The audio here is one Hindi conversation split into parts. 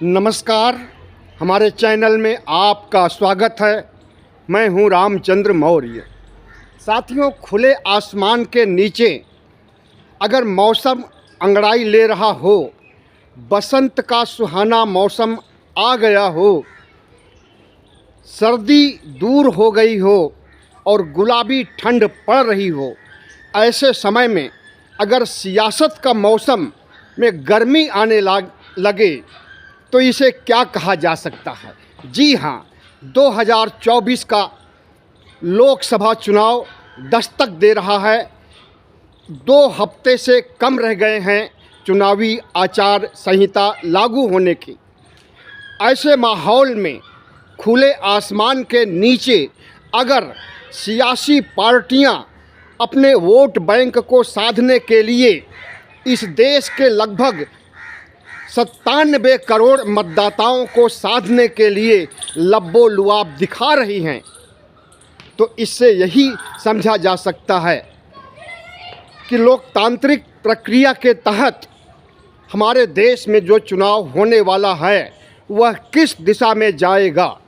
नमस्कार, हमारे चैनल में आपका स्वागत है। मैं हूं रामचंद्र मौर्य। साथियों, खुले आसमान के नीचे अगर मौसम अंगड़ाई ले रहा हो, बसंत का सुहाना मौसम आ गया हो, सर्दी दूर हो गई हो और गुलाबी ठंड पड़ रही हो, ऐसे समय में अगर सियासत का मौसम में गर्मी आने लगे तो इसे क्या कहा जा सकता है। जी हाँ, 2024 का लोकसभा चुनाव दस्तक दे रहा है। 2 हफ्ते से कम रह गए हैं चुनावी आचार संहिता लागू होने की। ऐसे माहौल में खुले आसमान के नीचे अगर सियासी पार्टियां अपने वोट बैंक को साधने के लिए इस देश के लगभग 97 करोड़ मतदाताओं को साधने के लिए लब्बो-लुआब दिखा रही हैं, तो इससे यही समझा जा सकता है कि लोकतांत्रिक प्रक्रिया के तहत हमारे देश में जो चुनाव होने वाला है वह किस दिशा में जाएगा।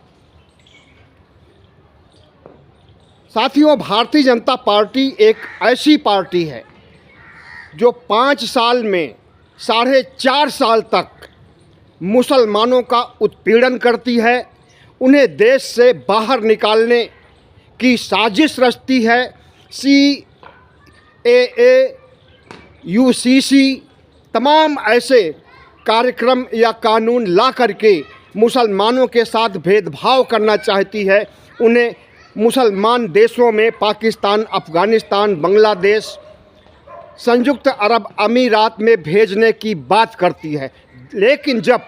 साथियों, भारतीय जनता पार्टी एक ऐसी पार्टी है जो 5 साल में 4.5 साल तक मुसलमानों का उत्पीड़न करती है, उन्हें देश से बाहर निकालने की साजिश रचती है। CAA, UCC तमाम ऐसे कार्यक्रम या कानून ला करके मुसलमानों के साथ भेदभाव करना चाहती है। उन्हें मुसलमान देशों में पाकिस्तान, अफ़गानिस्तान, बांग्लादेश, संयुक्त अरब अमीरात में भेजने की बात करती है। लेकिन जब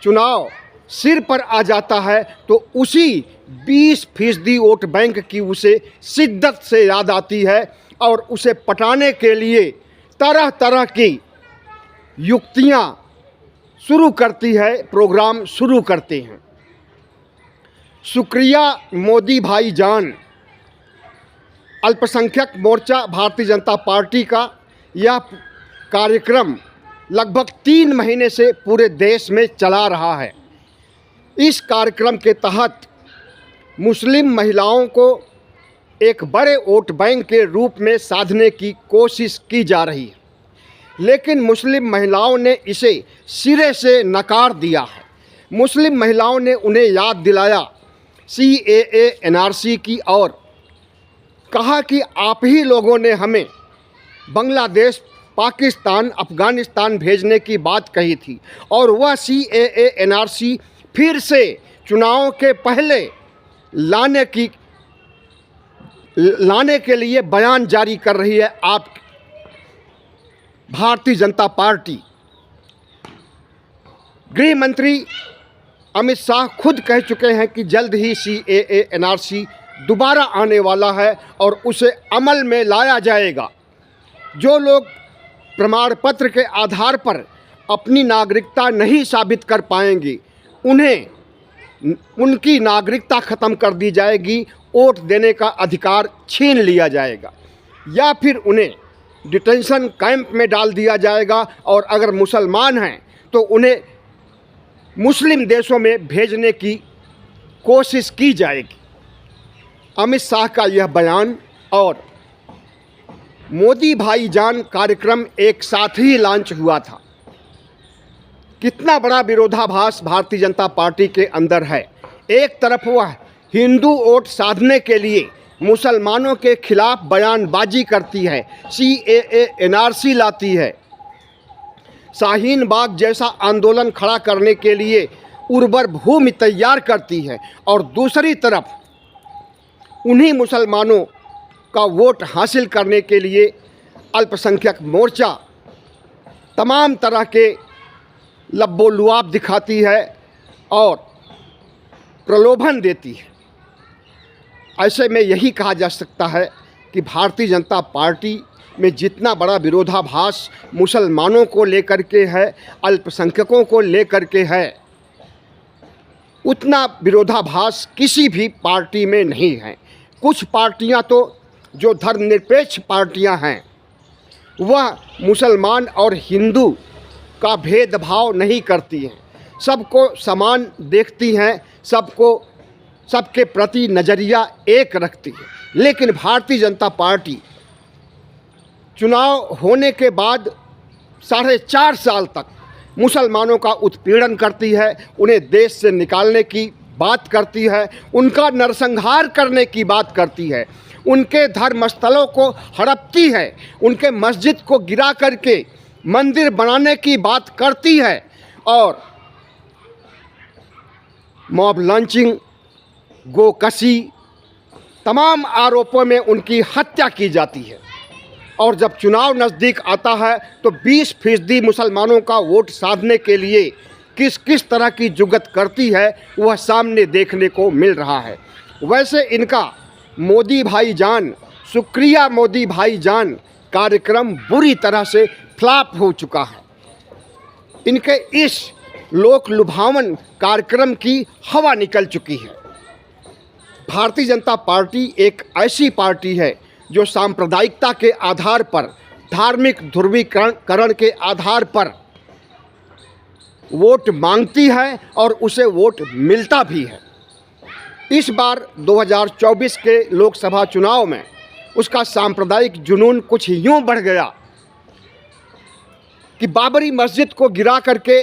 चुनाव सिर पर आ जाता है तो उसी 20% वोट बैंक की उसे शिद्दत से याद आती है और उसे पटाने के लिए तरह तरह की युक्तियां शुरू करती है, प्रोग्राम शुरू करते हैं। शुक्रिया मोदी भाई जान। अल्पसंख्यक मोर्चा भारतीय जनता पार्टी का यह कार्यक्रम लगभग 3 महीने से पूरे देश में चला रहा है। इस कार्यक्रम के तहत मुस्लिम महिलाओं को एक बड़े वोट बैंक के रूप में साधने की कोशिश की जा रही है, लेकिन मुस्लिम महिलाओं ने इसे सिरे से नकार दिया है। मुस्लिम महिलाओं ने उन्हें याद दिलाया CAA NRC की और कहा कि आप ही लोगों ने हमें बांग्लादेश, पाकिस्तान, अफ़गानिस्तान भेजने की बात कही थी और वह CAA NRC फिर से चुनाव के पहले लाने के लिए बयान जारी कर रही है। आप भारतीय जनता पार्टी, गृह मंत्री अमित शाह खुद कह चुके हैं कि जल्द ही CAA NRC दोबारा आने वाला है और उसे अमल में लाया जाएगा। जो लोग प्रमाण पत्र के आधार पर अपनी नागरिकता नहीं साबित कर पाएंगे, उन्हें उनकी नागरिकता ख़त्म कर दी जाएगी, वोट देने का अधिकार छीन लिया जाएगा या फिर उन्हें डिटेंशन कैंप में डाल दिया जाएगा और अगर मुसलमान हैं तो उन्हें मुस्लिम देशों में भेजने की कोशिश की जाएगी। अमित शाह का यह बयान और मोदी भाईजान कार्यक्रम एक साथ ही लॉन्च हुआ था। कितना बड़ा विरोधाभास भारतीय जनता पार्टी के अंदर है। एक तरफ वह हिंदू वोट साधने के लिए मुसलमानों के खिलाफ बयानबाजी करती है, CAA NRC लाती है, शाहीन बाग जैसा आंदोलन खड़ा करने के लिए उर्वर भूमि तैयार करती है और दूसरी तरफ उन्हीं मुसलमानों का वोट हासिल करने के लिए अल्पसंख्यक मोर्चा तमाम तरह के लब्बो-लुआब दिखाती है और प्रलोभन देती है। ऐसे में यही कहा जा सकता है कि भारतीय जनता पार्टी में जितना बड़ा विरोधाभास मुसलमानों को लेकर के है, अल्पसंख्यकों को लेकर के है, उतना विरोधाभास किसी भी पार्टी में नहीं है। कुछ पार्टियां तो जो धर्मनिरपेक्ष पार्टियां हैं वह मुसलमान और हिंदू का भेदभाव नहीं करती हैं। सबको समान देखती हैं, सबके प्रति नज़रिया एक रखती है। लेकिन भारतीय जनता पार्टी चुनाव होने के बाद 4.5 साल तक मुसलमानों का उत्पीड़न करती है, उन्हें देश से निकालने की बात करती है, उनका नरसंहार करने की बात करती है, उनके धर्मस्थलों को हड़पती है, उनके मस्जिद को गिरा करके मंदिर बनाने की बात करती है और मॉब लॉन्चिंग, गोकशी, तमाम आरोपों में उनकी हत्या की जाती है। और जब चुनाव नज़दीक आता है तो 20% मुसलमानों का वोट साधने के लिए किस किस तरह की जुगत करती है वह सामने देखने को मिल रहा है। वैसे इनका मोदी भाईजान, शुक्रिया मोदी भाईजान कार्यक्रम बुरी तरह से फ्लॉप हो चुका है। इनके इस लोक लुभावन कार्यक्रम की हवा निकल चुकी है। भारतीय जनता पार्टी एक ऐसी पार्टी है जो सांप्रदायिकता के आधार पर, धार्मिक ध्रुवीकरण के आधार पर वोट मांगती है और उसे वोट मिलता भी है। इस बार 2024 के लोकसभा चुनाव में उसका सांप्रदायिक जुनून कुछ यूं बढ़ गया कि बाबरी मस्जिद को गिरा करके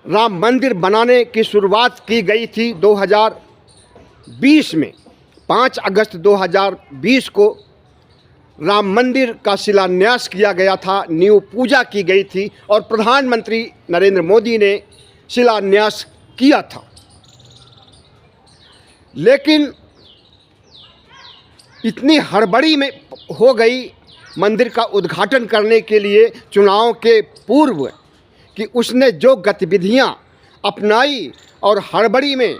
राम मंदिर बनाने की शुरुआत की गई थी 2020 में। 5 अगस्त 2020 को राम मंदिर का शिलान्यास किया गया था, नींव पूजा की गई थी और प्रधानमंत्री नरेंद्र मोदी ने शिलान्यास किया था। लेकिन इतनी हड़बड़ी में हो गई मंदिर का उद्घाटन करने के लिए चुनाव के पूर्व कि उसने जो गतिविधियां अपनाई और हड़बड़ी में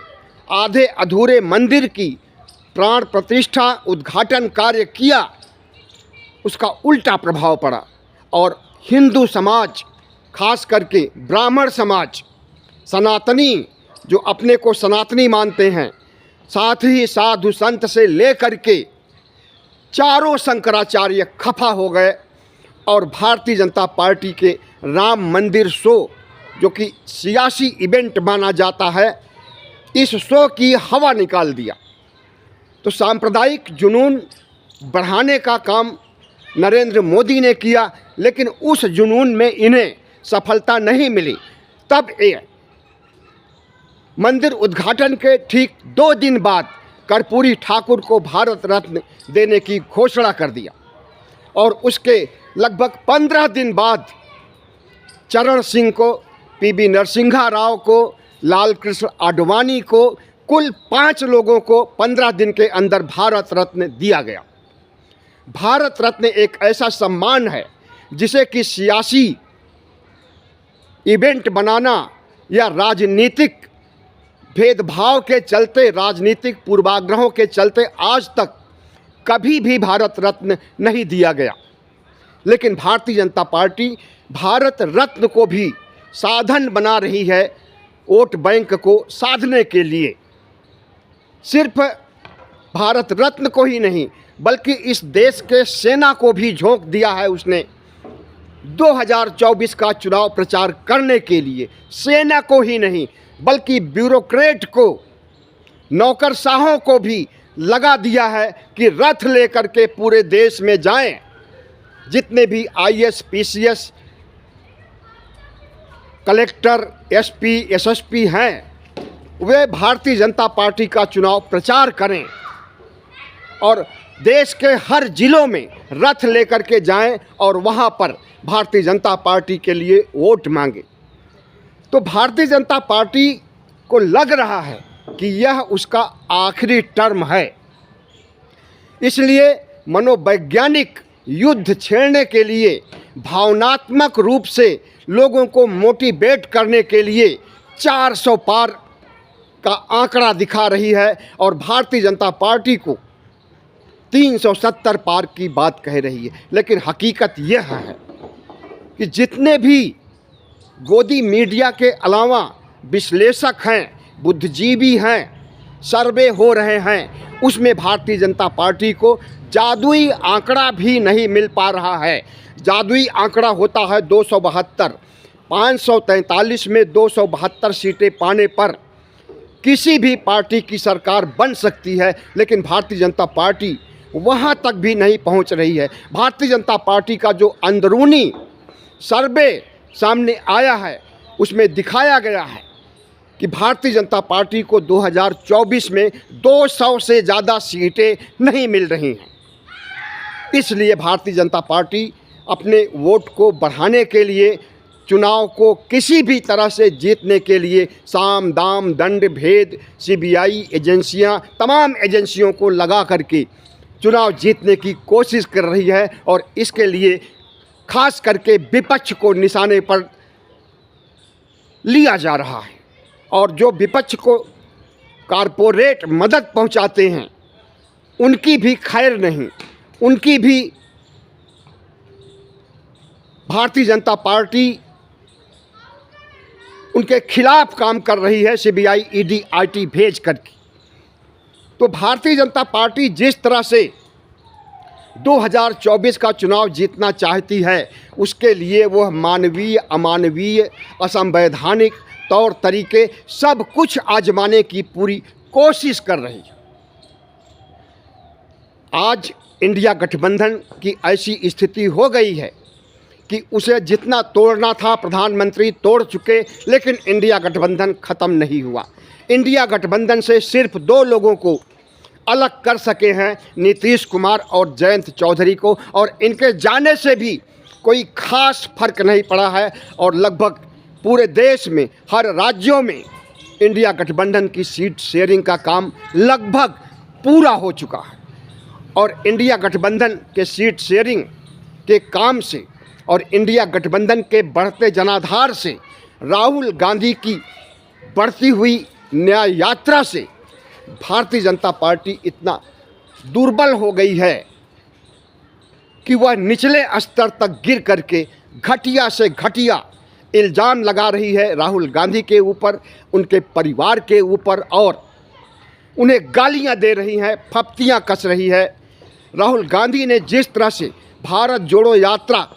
आधे अधूरे मंदिर की प्राण प्रतिष्ठा उद्घाटन कार्य किया, उसका उल्टा प्रभाव पड़ा और हिंदू समाज, खास करके ब्राह्मण समाज, सनातनी जो अपने को सनातनी मानते हैं, साथ ही साधु संत से लेकर के चारों शंकराचार्य खफा हो गए और भारतीय जनता पार्टी के राम मंदिर शो, जो कि सियासी इवेंट माना जाता है, इस शो की हवा निकाल दिया। तो सांप्रदायिक जुनून बढ़ाने का काम नरेंद्र मोदी ने किया, लेकिन उस जुनून में इन्हें सफलता नहीं मिली। तब ये मंदिर उद्घाटन के ठीक 2 दिन बाद कर्पूरी ठाकुर को भारत रत्न देने की घोषणा कर दिया और उसके लगभग 15 दिन बाद चरण सिंह को, पीवी नरसिम्हा राव को, लाल कृष्ण आडवाणी को, कुल 5 लोगों को 15 दिन के अंदर भारत रत्न दिया गया। भारत रत्न एक ऐसा सम्मान है जिसे कि सियासी इवेंट बनाना या राजनीतिक भेदभाव के चलते, राजनीतिक पूर्वाग्रहों के चलते आज तक कभी भी भारत रत्न नहीं दिया गया। लेकिन भारतीय जनता पार्टी भारत रत्न को भी साधन बना रही है वोट बैंक को साधने के लिए। सिर्फ भारत रत्न को ही नहीं बल्कि इस देश के सेना को भी झोंक दिया है उसने 2024 का चुनाव प्रचार करने के लिए। सेना को ही नहीं बल्कि ब्यूरोक्रेट को, नौकरशाहों को भी लगा दिया है कि रथ लेकर के पूरे देश में जाएं। जितने भी IAS, PCS, collector, SP, SSP हैं, वे भारतीय जनता पार्टी का चुनाव प्रचार करें और देश के हर जिलों में रथ लेकर के जाएं और वहां पर भारतीय जनता पार्टी के लिए वोट मांगे। तो भारतीय जनता पार्टी को लग रहा है कि यह उसका आखिरी टर्म है, इसलिए मनोवैज्ञानिक युद्ध छेड़ने के लिए, भावनात्मक रूप से लोगों को मोटिवेट करने के लिए 400 पार का आंकड़ा दिखा रही है और भारतीय जनता पार्टी को 370 पार की बात कह रही है। लेकिन हकीकत यह है कि जितने भी गोदी मीडिया के अलावा विश्लेषक हैं, बुद्धिजीवी हैं, सर्वे हो रहे हैं, उसमें भारतीय जनता पार्टी को जादुई आंकड़ा भी नहीं मिल पा रहा है। जादुई आंकड़ा होता है 272, 543 में 272 सीटें पाने पर किसी भी पार्टी की सरकार बन सकती है, लेकिन भारतीय जनता पार्टी वहाँ तक भी नहीं पहुँच रही है। भारतीय जनता पार्टी का जो अंदरूनी सर्वे सामने आया है उसमें दिखाया गया है कि भारतीय जनता पार्टी को 2024 में 200 से ज़्यादा सीटें नहीं मिल रही हैं। इसलिए भारतीय जनता पार्टी अपने वोट को बढ़ाने के लिए, चुनाव को किसी भी तरह से जीतने के लिए साम दाम दंड भेद सीबीआई एजेंसियां, तमाम एजेंसियों को लगा करके चुनाव जीतने की कोशिश कर रही है। और इसके लिए खास करके विपक्ष को निशाने पर लिया जा रहा है। और जो विपक्ष को कारपोरेट मदद पहुंचाते हैं उनकी भी खैर नहीं, उनकी भी भारतीय जनता पार्टी उनके खिलाफ काम कर रही है, सीबीआई ईडी आईटी भेज करके। तो भारतीय जनता पार्टी जिस तरह से 2024 का चुनाव जीतना चाहती है उसके लिए वह मानवीय, अमानवीय, असंवैधानिक तौर तरीके सब कुछ आजमाने की पूरी कोशिश कर रही है। आज इंडिया गठबंधन की ऐसी स्थिति हो गई है कि उसे जितना तोड़ना था प्रधानमंत्री तोड़ चुके, लेकिन इंडिया गठबंधन ख़त्म नहीं हुआ। इंडिया गठबंधन से सिर्फ 2 लोगों को अलग कर सके हैं, नीतीश कुमार और जयंत चौधरी को, और इनके जाने से भी कोई खास फर्क नहीं पड़ा है। और लगभग पूरे देश में हर राज्यों में इंडिया गठबंधन की सीट शेयरिंग का काम लगभग पूरा हो चुका है। और इंडिया गठबंधन के सीट शेयरिंग के काम से और इंडिया गठबंधन के बढ़ते जनाधार से, राहुल गांधी की बढ़ती हुई न्याय यात्रा से भारतीय जनता पार्टी इतना दुर्बल हो गई है कि वह निचले स्तर तक गिर करके घटिया से घटिया इल्ज़ाम लगा रही है राहुल गांधी के ऊपर, उनके परिवार के ऊपर, और उन्हें गालियां दे रही हैं, फप्तियां कस रही है। राहुल गांधी ने जिस तरह से भारत जोड़ो यात्रा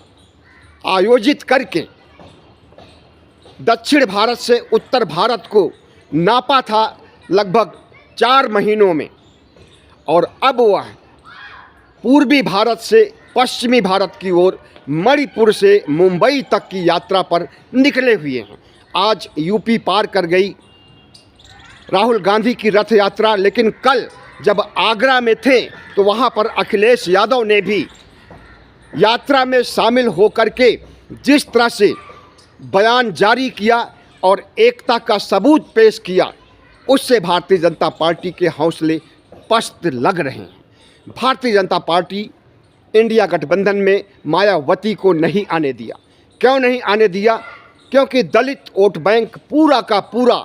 आयोजित करके दक्षिण भारत से उत्तर भारत को नापा था लगभग 4 महीनों में, और अब वह पूर्वी भारत से पश्चिमी भारत की ओर मणिपुर से मुंबई तक की यात्रा पर निकले हुए हैं। आज यूपी पार कर गई राहुल गांधी की रथ यात्रा, लेकिन कल जब आगरा में थे तो वहाँ पर अखिलेश यादव ने भी यात्रा में शामिल होकर के जिस तरह से बयान जारी किया और एकता का सबूत पेश किया, उससे भारतीय जनता पार्टी के हौसले पस्त लग रहे हैं। भारतीय जनता पार्टी इंडिया गठबंधन में मायावती को नहीं आने दिया। क्यों नहीं आने दिया? क्योंकि दलित वोट बैंक पूरा का पूरा,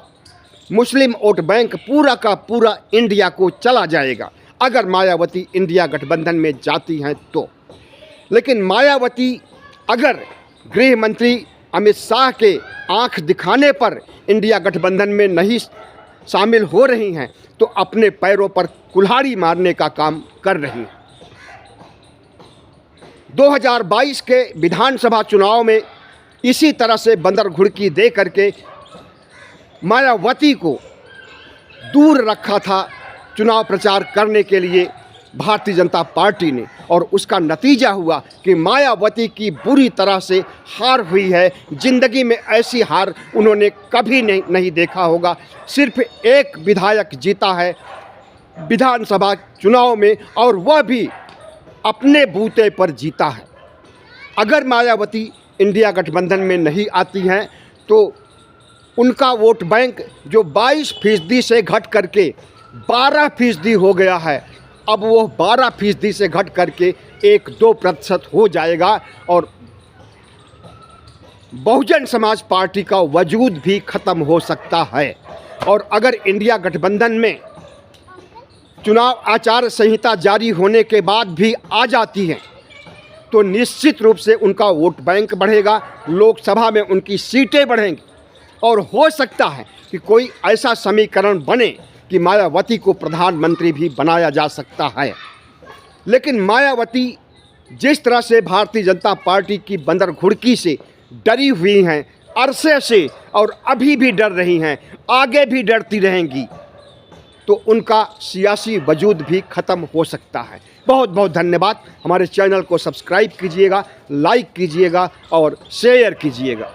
मुस्लिम वोट बैंक पूरा का पूरा इंडिया को चला जाएगा अगर मायावती इंडिया गठबंधन में जाती हैं तो। लेकिन मायावती अगर गृह मंत्री अमित शाह के आंख दिखाने पर इंडिया गठबंधन में नहीं शामिल हो रही हैं तो अपने पैरों पर कुल्हाड़ी मारने का काम कर रही हैं। 2022 के विधानसभा चुनाव में इसी तरह से बंदर घुड़की दे करके मायावती को दूर रखा था चुनाव प्रचार करने के लिए भारतीय जनता पार्टी ने, और उसका नतीजा हुआ कि मायावती की बुरी तरह से हार हुई है। ज़िंदगी में ऐसी हार उन्होंने कभी नहीं देखा होगा। सिर्फ एक विधायक जीता है विधानसभा चुनाव में, और वह भी अपने बूते पर जीता है। अगर मायावती इंडिया गठबंधन में नहीं आती हैं तो उनका वोट बैंक जो 22% से घट करके 12% हो गया है, अब वो 12% से घट करके 1-2% हो जाएगा, और बहुजन समाज पार्टी का वजूद भी ख़त्म हो सकता है। और अगर इंडिया गठबंधन में चुनाव आचार संहिता जारी होने के बाद भी आ जाती हैं तो निश्चित रूप से उनका वोट बैंक बढ़ेगा, लोकसभा में उनकी सीटें बढ़ेंगी, और हो सकता है कि कोई ऐसा समीकरण बने कि मायावती को प्रधानमंत्री भी बनाया जा सकता है। लेकिन मायावती जिस तरह से भारतीय जनता पार्टी की बंदर घुड़की से डरी हुई हैं, अरसे से और अभी भी डर रही हैं, आगे भी डरती रहेंगी, तो उनका सियासी वजूद भी ख़त्म हो सकता है। बहुत बहुत धन्यवाद। हमारे चैनल को सब्सक्राइब कीजिएगा, लाइक कीजिएगा और शेयर कीजिएगा।